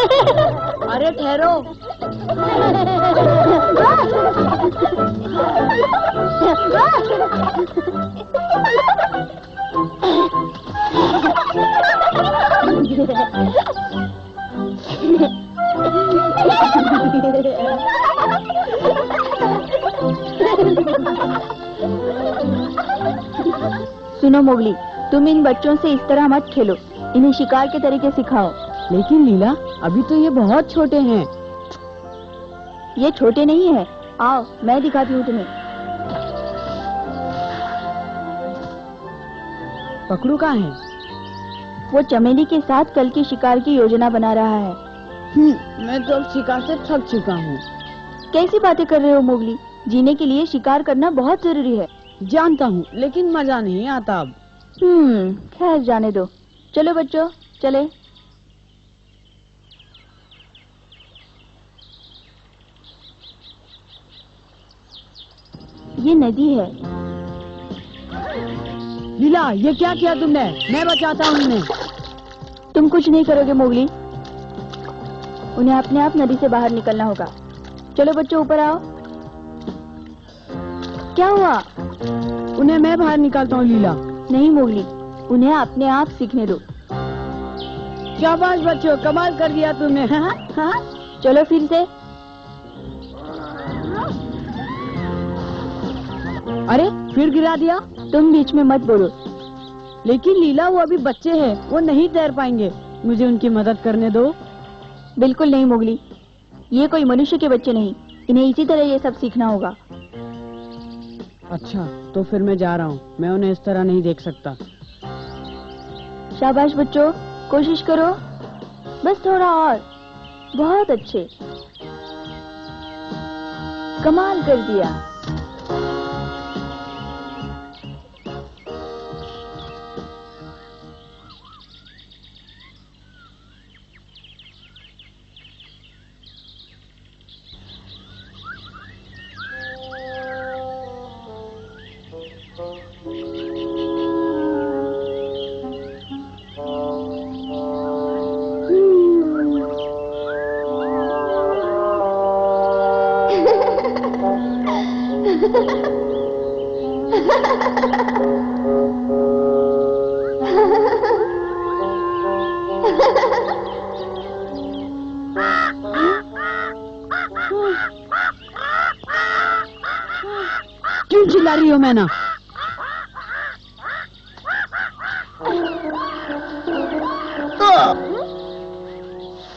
अरे ठहरो। सुनो मोगली, तुम इन बच्चों से इस तरह मत खेलो, इन्हें शिकार के तरीके सिखाओ। लेकिन लीला, अभी तो ये बहुत छोटे हैं। ये छोटे नहीं है, आओ मैं दिखाती हूँ तुम्हें। पकड़ू कहाँ है? वो चमेली के साथ कल की शिकार की योजना बना रहा है। मैं तो अब शिकार से थक चुका हूँ। कैसी बातें कर रहे हो मोगली, जीने के लिए शिकार करना बहुत जरूरी है। जानता हूँ, लेकिन मजा नहीं आता अब। खैर जाने दो। चलो बच्चों, चले। ये नदी है। लीला, ये क्या किया तुमने? मैं बचाता हूँ इन्हें। तुम कुछ नहीं करोगे मोगली, उन्हें अपने आप नदी से बाहर निकलना होगा। चलो बच्चों, ऊपर आओ। क्या हुआ? उन्हें मैं बाहर निकालता हूँ लीला। नहीं मोगली, उन्हें अपने आप सीखने दो। शाबाश बच्चों, कमाल कर दिया तुमने। हाँ? चलो फिर से। अरे फिर गिरा दिया। तुम बीच में मत बोलो। लेकिन लीला, वो अभी बच्चे हैं, वो नहीं तैर पाएंगे। मुझे उनकी मदद करने दो। बिल्कुल नहीं मोगली, ये कोई मनुष्य के बच्चे नहीं, इन्हें इसी तरह ये सब सीखना होगा। अच्छा, तो फिर मैं जा रहा हूँ, मैं उन्हें इस तरह नहीं देख सकता। शाबाश बच्चों, कोशिश करो, बस थोड़ा और। बहुत अच्छे, कमाल कर दिया। क्यों चिल्ला रही हो मैना?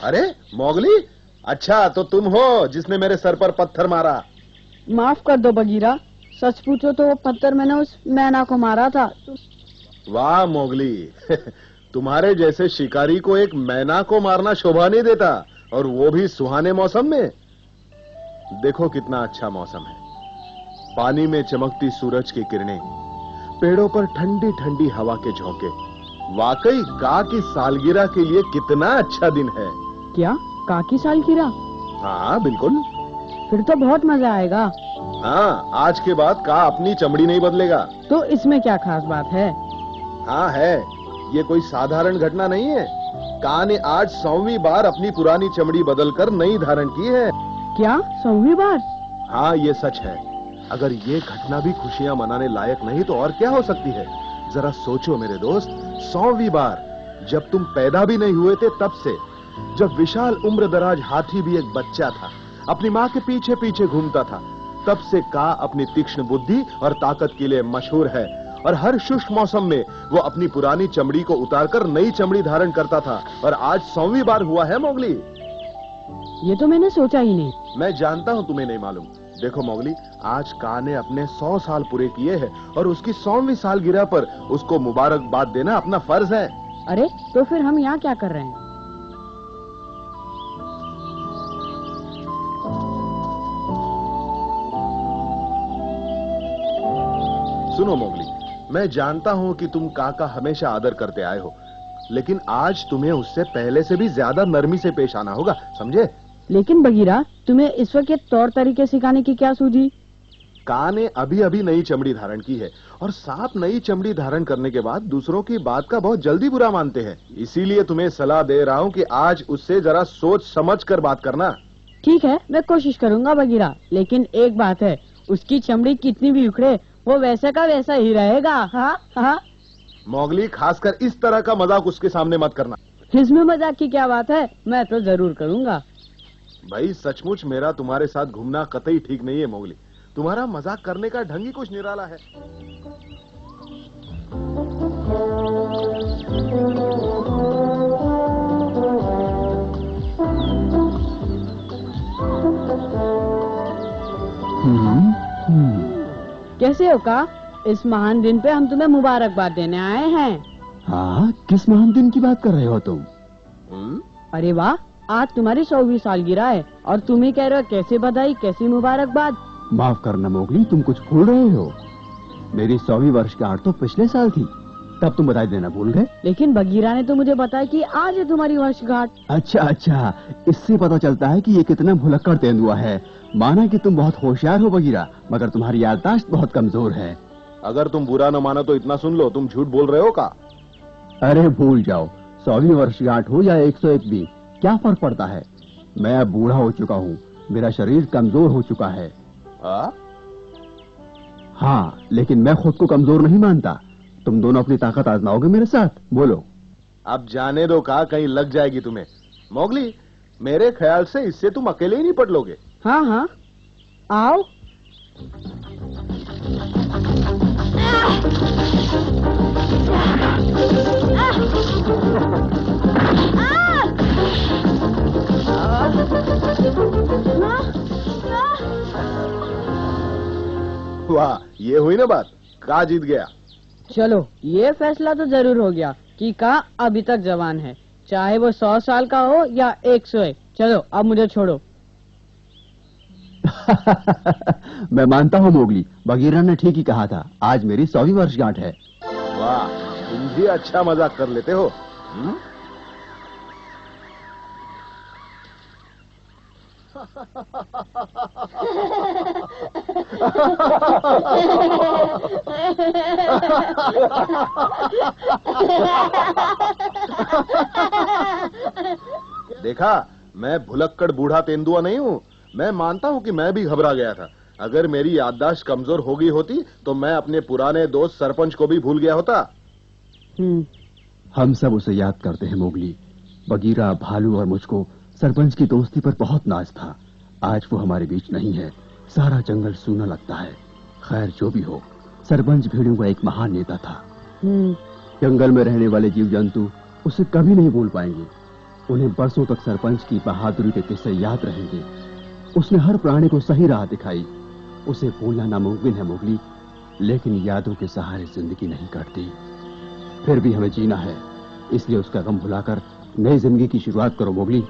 अरे मोगली, अच्छा तो तुम हो जिसने मेरे सर पर पत्थर मारा। माफ कर दो बगीरा, सच पूछो तो वो पत्थर मैंने उस मैना को मारा था। वाह मोगली, तुम्हारे जैसे शिकारी को एक मैना को मारना शोभा नहीं देता, और वो भी सुहाने मौसम में। देखो कितना अच्छा मौसम है, पानी में चमकती सूरज की किरणें, पेड़ों पर ठंडी ठंडी हवा के झोंके। वाकई का की सालगिरह के लिए कितना अच्छा दिन है। क्या का की सालगिरह? हाँ बिल्कुल। फिर तो बहुत मजा आएगा। हाँ, आज के बाद का अपनी चमड़ी नहीं बदलेगा। तो इसमें क्या खास बात है? हाँ है, ये कोई साधारण घटना नहीं है। का ने आज 100वीं बार अपनी पुरानी चमड़ी बदलकर नई धारण की है। क्या 100वीं बार? हाँ ये सच है। अगर ये घटना भी खुशियां मनाने लायक नहीं तो और क्या हो सकती है। जरा सोचो मेरे दोस्त, 100वीं बार, जब तुम पैदा भी नहीं हुए थे तब से, जब विशाल उम्र दराज हाथी भी एक बच्चा था, अपनी माँ के पीछे पीछे घूमता था, तब से का अपनी तीक्ष्ण बुद्धि और ताकत के लिए मशहूर है। और हर शुष्क मौसम में वो अपनी पुरानी चमड़ी को उतारकर नई चमड़ी धारण करता था, और आज 100वीं बार हुआ है मोगली। ये तो मैंने सोचा ही नहीं। मैं जानता हूँ तुम्हें नहीं मालूम। देखो मोगली, आज का ने अपने 100 साल पूरे किए हैं, और उसकी 100वीं सालगिरह पर उसको मुबारकबाद देना अपना फर्ज है। अरे तो फिर हम यहाँ क्या कर रहे हैं? सुनो मोगली, मैं जानता हूँ कि तुम का हमेशा आदर करते आए हो, लेकिन आज तुम्हें उससे पहले से भी ज्यादा नरमी से पेश आना होगा, समझे? लेकिन बगीरा, तुम्हें इस वक्त ये तौर तरीके सिखाने की क्या सूझी? कां ने अभी अभी नई चमड़ी धारण की है और सांप नई चमड़ी धारण करने के बाद दूसरों की बात का बहुत जल्दी बुरा मानते हैं। इसीलिए तुम्हें सलाह दे रहा हूँ कि आज उससे जरा सोच समझ कर बात करना। ठीक है, मैं कोशिश करूंगा बगीरा, लेकिन एक बात है, उसकी चमड़ी कितनी भी उखड़े वो वैसा का वैसा ही रहेगा। हाँ हाँ। मोगली, खासकर इस तरह का मजाक उसके सामने मत करना। इसमें मजाक की क्या बात है, मैं तो जरूर करूंगा। भाई सचमुच मेरा तुम्हारे साथ घूमना कतई ठीक नहीं है मोगली। तुम्हारा मजाक करने का ढंग ही कुछ निराला है। कैसे हो का? इस महान दिन पे हम तुम्हें मुबारकबाद देने आए हैं। हाँ, किस महान दिन की बात कर रहे हो तुम? अरे वाह, आज तुम्हारी 100वीं सालगिरह है और तुम ही कह रहे हो कैसे बधाई कैसी मुबारकबाद। माफ करना मोगली, तुम कुछ भूल रहे हो। मेरी 100वीं वर्षगांठ तो पिछले साल थी, तब तुम बधाई देना भूल गए। लेकिन बगीरा ने तो मुझे बताया कि आज है तुम्हारी वर्षगांठ। अच्छा, इससे पता चलता है कि ये कितना भुलक्कड़ तेंदुआ है। माना कि तुम बहुत होशियार हो बगीरा, मगर तुम्हारी याददाश्त बहुत कमजोर है। अगर तुम बुरा न मानो तो इतना सुन लो, तुम झूठ बोल रहे हो का? अरे भूल जाओ, 100वीं वर्षगांठ हो या 101वीं, क्या फर्क पड़ता है। मैं अब बूढ़ा हो चुका हूँ, मेरा शरीर कमजोर हो चुका है। हाँ, लेकिन मैं खुद को कमजोर नहीं मानता। तुम दोनों अपनी ताकत आजमाओगे मेरे साथ? बोलो। अब जाने दो का, कहीं लग जाएगी तुम्हें। मोगली, मेरे ख्याल से इससे तुम अकेले ही निपट लोगे। हाँ हाँ, आओ। वाह, ये हुई ना बात, का जीत गया। चलो, ये फैसला तो जरूर हो गया कि का अभी तक जवान है, चाहे वो 100 साल का हो या 101। चलो अब मुझे छोड़ो। मैं मानता हूँ मोगली, बगीरा ने ठीक ही कहा था, आज मेरी 100वीं वर्षगांठ है। वाह, तुम भी अच्छा मजाक कर लेते हो। देखा, मैं भुलक्कड़ बूढ़ा तेंदुआ नहीं हूँ। मैं मानता हूँ कि मैं भी घबरा गया था। अगर मेरी याददाश्त कमजोर हो गई होती तो मैं अपने पुराने दोस्त सरपंच को भी भूल गया होता। हम सब उसे याद करते हैं मोगली। बगीरा, भालू और मुझको सरपंच की दोस्ती पर बहुत नाज था। आज वो हमारे बीच नहीं है, सारा जंगल सूना लगता है। खैर जो भी हो, सरपंच भेड़ियों का एक महान नेता था। जंगल में रहने वाले जीव जंतु उसे कभी नहीं भूल पाएंगे। उन्हें बरसों तक सरपंच की बहादुरी के किस्से याद रहेंगे। उसने हर प्राणी को सही राह दिखाई। उसे भूलना नामुमकिन है मोगली, लेकिन यादों के सहारे जिंदगी नहीं कटती। फिर भी हमें जीना है, इसलिए उसका गम भुलाकर नई जिंदगी की शुरुआत करो मोगली।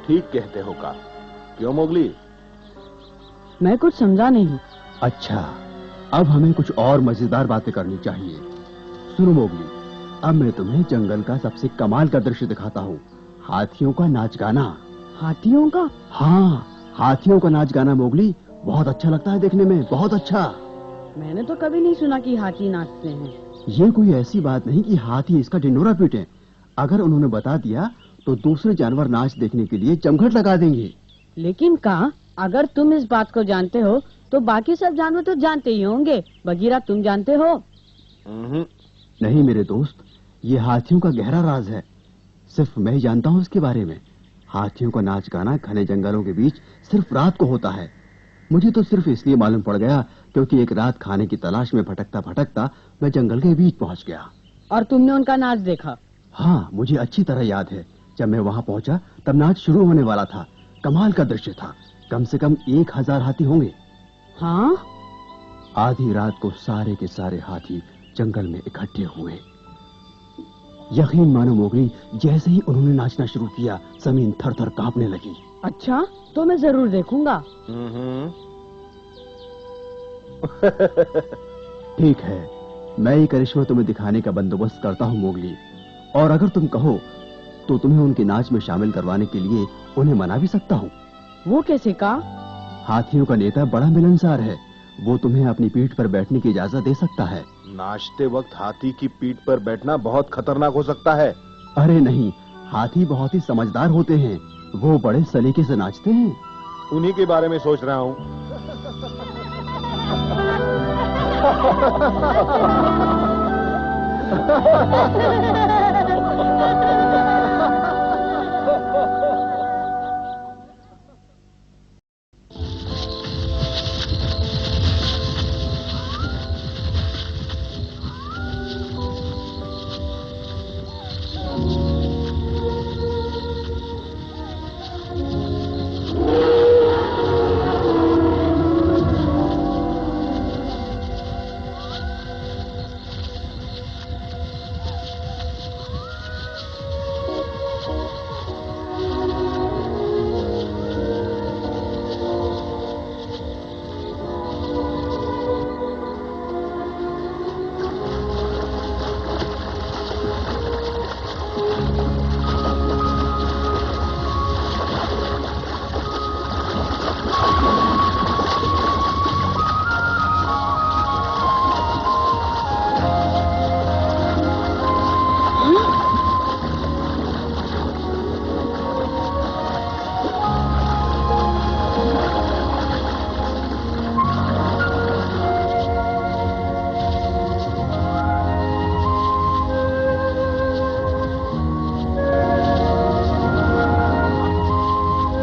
ठीक कहते हो का। क्यों मोगली? मैं कुछ समझा नहीं। अच्छा, अब हमें कुछ और मजेदार बातें करनी चाहिए। सुनो मोगली, अब मैं तुम्हें जंगल का सबसे कमाल का दृश्य दिखाता हूँ। हाथियों का नाच गाना। हाथियों का? हाँ, हाथियों का नाच गाना मोगली, बहुत अच्छा लगता है देखने में, बहुत अच्छा। मैंने तो कभी नहीं सुना कि हाथी नाचते हैं। ये कोई ऐसी बात नहीं कि हाथी इसका ढिंढोरा पीटे। अगर उन्होंने बता दिया तो दूसरे जानवर नाच देखने के लिए जमघट लगा देंगे। लेकिन का, अगर तुम इस बात को जानते हो तो बाकी सब जानवर तो जानते ही होंगे। बगीरा, तुम जानते हो? नहीं मेरे दोस्त, ये हाथियों का गहरा राज है। सिर्फ मैं ही जानता हूँ इसके बारे में। हाथियों का नाच गाना घने जंगलों के बीच सिर्फ रात को होता है। मुझे तो सिर्फ इसलिए मालूम पड़ गया क्योंकि एक रात खाने की तलाश में भटकता भटकता मैं जंगल के बीच पहुंच गया। और तुमने उनका नाच देखा? हाँ, मुझे अच्छी तरह याद है। जब मैं वहां पहुंचा तब नाच शुरू होने वाला था। कमाल का दृश्य था। कम से कम 1000 हाथी होंगे। हाँ? आधी रात को सारे के सारे हाथी जंगल में इकट्ठे हुए। यकीन मानो मोगली, जैसे ही उन्होंने नाचना शुरू किया जमीन थर थर कांपने लगी। अच्छा, तो मैं जरूर देखूंगा। ठीक है, मैं ये करिश्मा तुम्हें दिखाने का बंदोबस्त करता हूँ मोगली। और अगर तुम कहो तो तुम्हें उनके नाच में शामिल करवाने के लिए उन्हें मना भी सकता हूँ। वो कैसे का? हाथियों का नेता बड़ा मिलनसार है। वो तुम्हें अपनी पीठ पर बैठने की इजाजत दे सकता है। नाचते वक्त हाथी की पीठ पर बैठना बहुत खतरनाक हो सकता है। अरे नहीं, हाथी बहुत ही समझदार होते हैं, वो बड़े सलीके से नाचते हैं। उन्हीं के बारे में सोच रहा हूँ।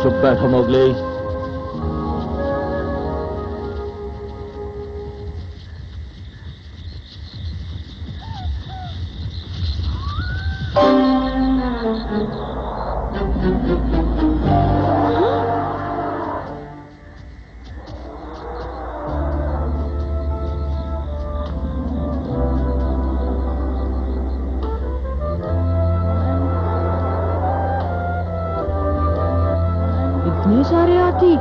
चुप बैठो मोगली। इतने सारे हाथी।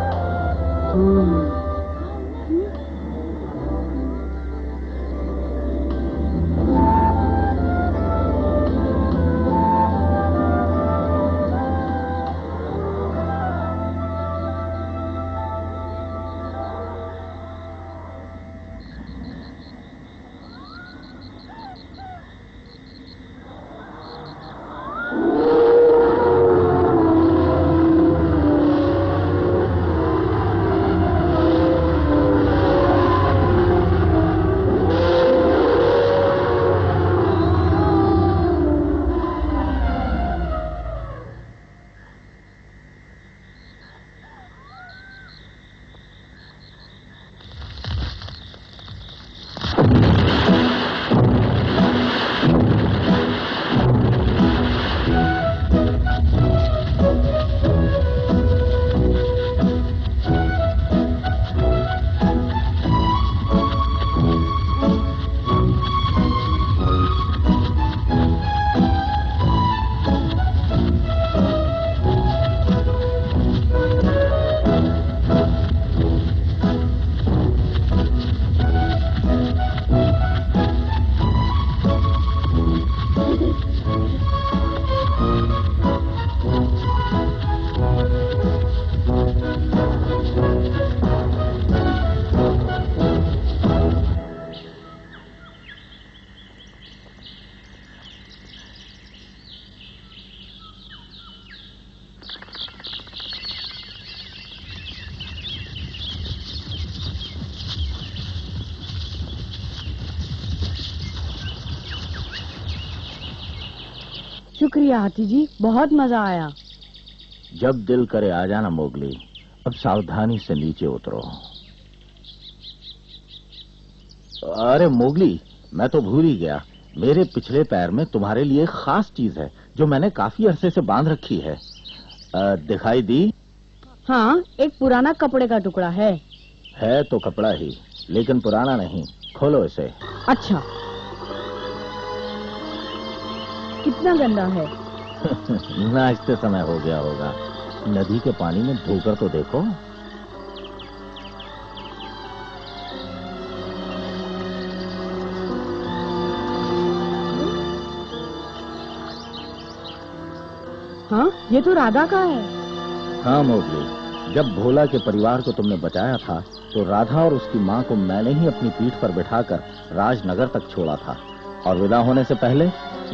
शुक्रिया हाथी जी, बहुत मजा आया। जब दिल करे आ जाना मोगली। अब सावधानी से नीचे उतरो। अरे मोगली, मैं तो भूल ही गया, मेरे पिछले पैर में तुम्हारे लिए एक खास चीज है जो मैंने काफी अरसे से बांध रखी है। दिखाई दी? हाँ, एक पुराना कपड़े का टुकड़ा है। है तो कपड़ा ही, लेकिन पुराना नहीं। खोलो इसे। अच्छा, कितना गंदा है। नाचते समय हो गया होगा। नदी के पानी में धोकर तो देखो। हाँ, ये तो राधा का है। हाँ मोगली, जब भोला के परिवार को तुमने बचाया था तो राधा और उसकी माँ को मैंने ही अपनी पीठ पर बिठाकर राजनगर तक छोड़ा था, और विदा होने से पहले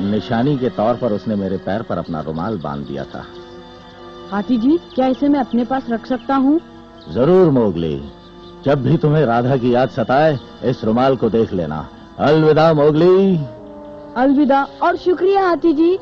निशानी के तौर पर उसने मेरे पैर पर अपना रुमाल बांध दिया था। हाथी जी, क्या इसे मैं अपने पास रख सकता हूँ? जरूर मोगली, जब भी तुम्हें राधा की याद सताए इस रुमाल को देख लेना। अलविदा मोगली। अलविदा और शुक्रिया हाथी जी।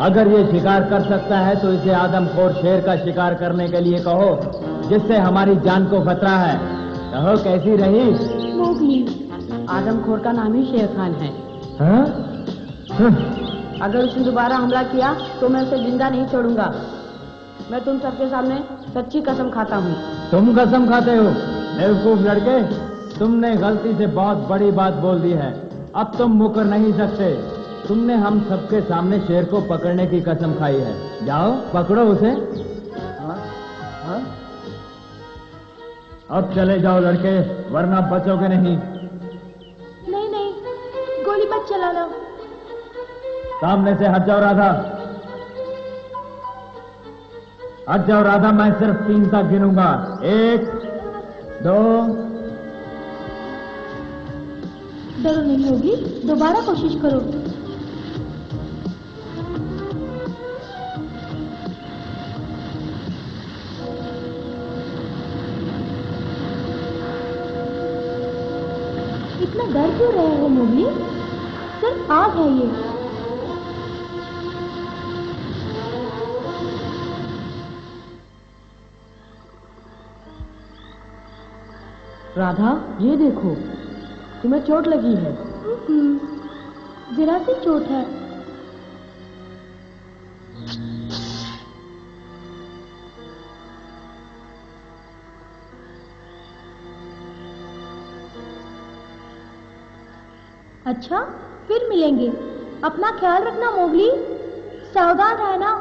अगर ये शिकार कर सकता है तो इसे आदमखोर शेर का शिकार करने के लिए कहो, जिससे हमारी जान को खतरा है। कहो कैसी रही? मोगली। आदमखोर का नाम ही शेर खान है। हाँ? अगर उसने दोबारा हमला किया तो मैं उसे जिंदा नहीं छोड़ूंगा। मैं तुम सबके सामने सच्ची कसम खाता हूँ। तुम कसम खाते हो? बेवकूफ लड़के, तुमने गलती से बहुत बड़ी बात बोल दी है। अब तुम मुकर नहीं सकते। तुमने हम सबके सामने शेर को पकड़ने की कसम खाई है। जाओ पकड़ो उसे। हाँ? अब चले जाओ लड़के, वरना बचोगे नहीं। नहीं नहीं, गोली मत चलाना। सामने से हट जाओ राधा। हट जाओ राधा, मैं सिर्फ 3 तक गिनूंगा। 1 2। डरो नहीं होगी, दोबारा कोशिश करो। इतना डर क्यों रहे हो मोगली? सिर्फ आग है ये। राधा, ये देखो, तुम्हें चोट लगी है। जरा सी चोट है। अच्छा, फिर मिलेंगे। अपना ख्याल रखना मोगली, सावधान रहना।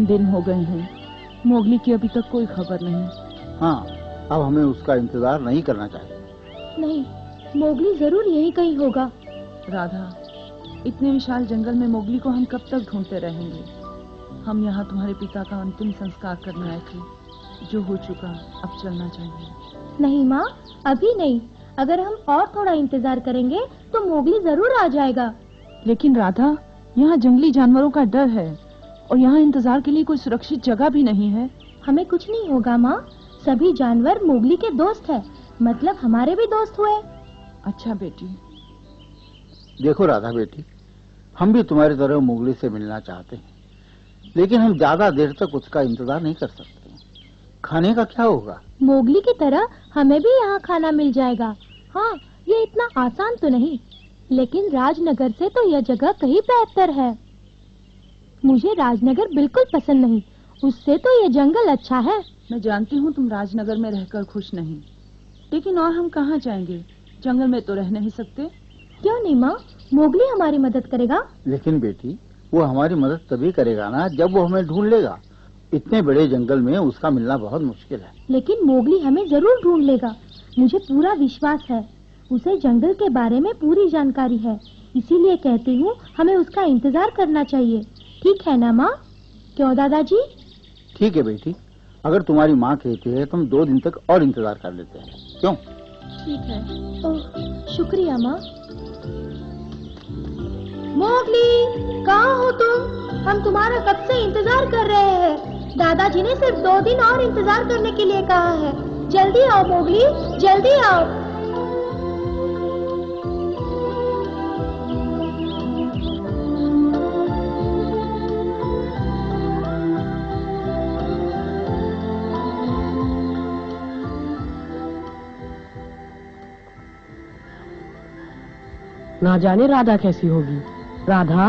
दिन हो गए हैं, मोगली की अभी तक कोई खबर नहीं। हाँ, अब हमें उसका इंतजार नहीं करना चाहिए। नहीं, मोगली जरूर यही कहीं होगा। राधा, इतने विशाल जंगल में मोगली को हम कब तक ढूंढते रहेंगे? हम यहाँ तुम्हारे पिता का अंतिम संस्कार करने आए थे। जो हो चुका, अब चलना चाहिए। नहीं माँ, अभी नहीं। अगर हम और थोड़ा इंतजार करेंगे तो मोगली जरूर आ जाएगा। लेकिन राधा, यहाँ जंगली जानवरों का डर है और यहाँ इंतजार के लिए कोई सुरक्षित जगह भी नहीं है। हमें कुछ नहीं होगा माँ, सभी जानवर मोगली के दोस्त हैं, मतलब हमारे भी दोस्त हुए। अच्छा बेटी। देखो राधा बेटी, हम भी तुम्हारी तरह मोगली से मिलना चाहते हैं, लेकिन हम ज्यादा देर तक उसका इंतजार नहीं कर सकते। खाने का क्या होगा? मोगली की तरह हमें भी यहाँ खाना मिल जाएगा। हाँ, ये इतना आसान तो नहीं, लेकिन राजनगर से तो यह जगह कहीं बेहतर है। मुझे राजनगर बिल्कुल पसंद नहीं, उससे तो ये जंगल अच्छा है। मैं जानती हूँ तुम राजनगर में रहकर खुश नहीं, लेकिन और हम कहाँ जाएंगे? जंगल में तो रह नहीं सकते। क्यों नहीं माँ, मोगली हमारी मदद करेगा। लेकिन बेटी, वो हमारी मदद तभी करेगा ना जब वो हमें ढूंढ लेगा। इतने बड़े जंगल में उसका मिलना बहुत मुश्किल है। लेकिन मोगली हमें जरूर ढूंढ लेगा, मुझे पूरा विश्वास है। उसे जंगल के बारे में पूरी जानकारी है, इसीलिए कहती हूँ हमें उसका इंतजार करना चाहिए। ठीक है ना माँ? क्यों दादाजी? ठीक है बेटी, अगर तुम्हारी माँ कहती है तो हम 2 दिन तक और इंतजार कर लेते हैं। क्यों? ठीक है। ओह, शुक्रिया माँ। मोगली, कहाँ हो तुम? हम तुम्हारा कब से इंतजार कर रहे हैं। दादाजी ने सिर्फ 2 दिन और इंतजार करने के लिए कहा है। जल्दी आओ मोगली, जल्दी आओ। ना जाने राधा कैसी होगी। राधा,